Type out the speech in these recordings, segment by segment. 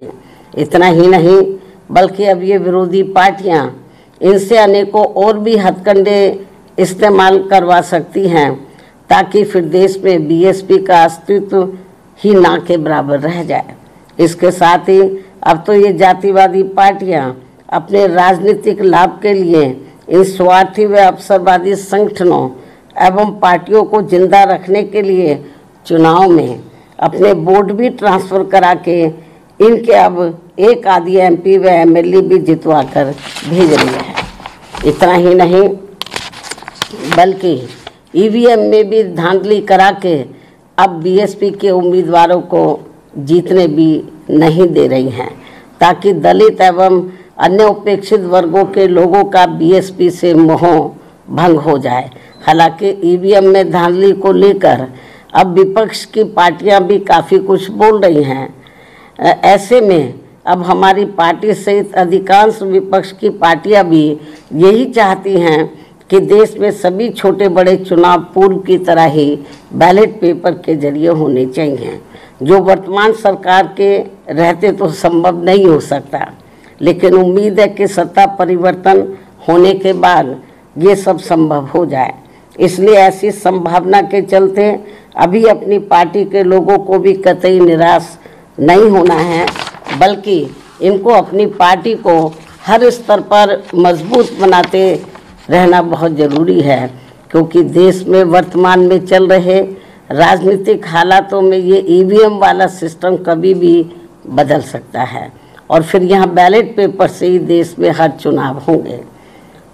इतना ही नहीं बल्कि अब ये विरोधी पार्टियां इनसे अनेकों और भी हथकंडे इस्तेमाल करवा सकती हैं ताकि फिर देश में बीएसपी का अस्तित्व ही ना के बराबर रह जाए। इसके साथ ही अब तो ये जातिवादी पार्टियां अपने राजनीतिक लाभ के लिए इन स्वार्थी व अवसरवादी संगठनों एवं पार्टियों को जिंदा रखने के लिए चुनाव में अपने वोट भी ट्रांसफर करा के इनके अब एक आधी एमपी व एमएलए भी जितवा कर भेज रही है। इतना ही नहीं बल्कि ईवीएम में भी धांधली करा के अब बीएसपी के उम्मीदवारों को जीतने भी नहीं दे रही हैं ताकि दलित एवं अन्य उपेक्षित वर्गों के लोगों का बीएसपी से मोह भंग हो जाए। हालांकि ईवीएम में धांधली को लेकर अब विपक्ष की पार्टियां भी काफ़ी कुछ बोल रही हैं। ऐसे में अब हमारी पार्टी सहित अधिकांश विपक्ष की पार्टियां भी यही चाहती हैं कि देश में सभी छोटे बड़े चुनाव पूर्व की तरह ही बैलेट पेपर के जरिए होने चाहिए, जो वर्तमान सरकार के रहते तो संभव नहीं हो सकता। लेकिन उम्मीद है कि सत्ता परिवर्तन होने के बाद ये सब संभव हो जाए। इसलिए ऐसी संभावना के चलते अभी अपनी पार्टी के लोगों को भी कतई निराश नहीं होना है, बल्कि इनको अपनी पार्टी को हर स्तर पर मजबूत बनाते रहना बहुत ज़रूरी है, क्योंकि देश में वर्तमान में चल रहे राजनीतिक हालातों में ये ईवीएम वाला सिस्टम कभी भी बदल सकता है और फिर यहाँ बैलेट पेपर से ही देश में हर चुनाव होंगे।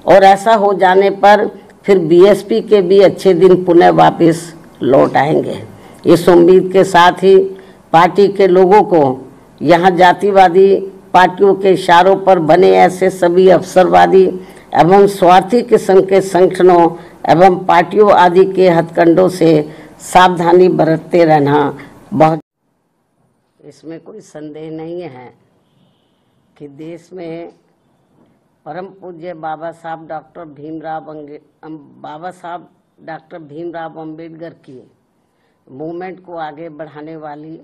और ऐसा हो जाने पर फिर बीएसपी के भी अच्छे दिन पुनः वापस लौट आएंगे। इस उम्मीद के साथ ही पार्टी के लोगों को यहाँ जातिवादी पार्टियों के इशारों पर बने ऐसे सभी अवसरवादी एवं स्वार्थी किस्म के संगठनों एवं पार्टियों आदि के हथकंडों से सावधानी बरतते रहना बहुत। इसमें कोई संदेह नहीं है कि देश में परम पूज्य बाबा साहब डॉक्टर भीमराव अंबेडकर की मूवमेंट को आगे बढ़ाने वाली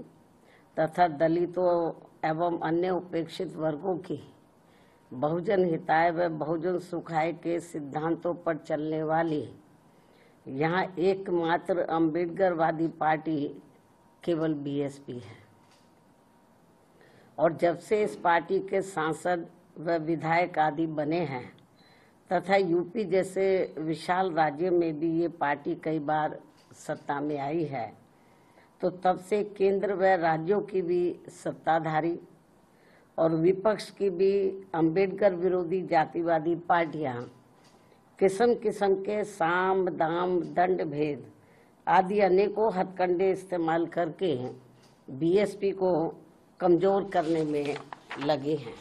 तथा दलितों एवं अन्य उपेक्षित वर्गों की बहुजन हिताय व बहुजन सुखाय के सिद्धांतों पर चलने वाली यहाँ एकमात्र अंबेडकरवादी पार्टी केवल बीएसपी है। और जब से इस पार्टी के सांसद व विधायक आदि बने हैं तथा यूपी जैसे विशाल राज्य में भी ये पार्टी कई बार सत्ता में आई है, तो तब से केंद्र व राज्यों की भी सत्ताधारी और विपक्ष की भी अंबेडकर विरोधी जातिवादी पार्टियां किस्म किस्म के साम दाम दंड भेद आदि अनेकों हथकंडे इस्तेमाल करके बीएसपी को कमजोर करने में लगे हैं।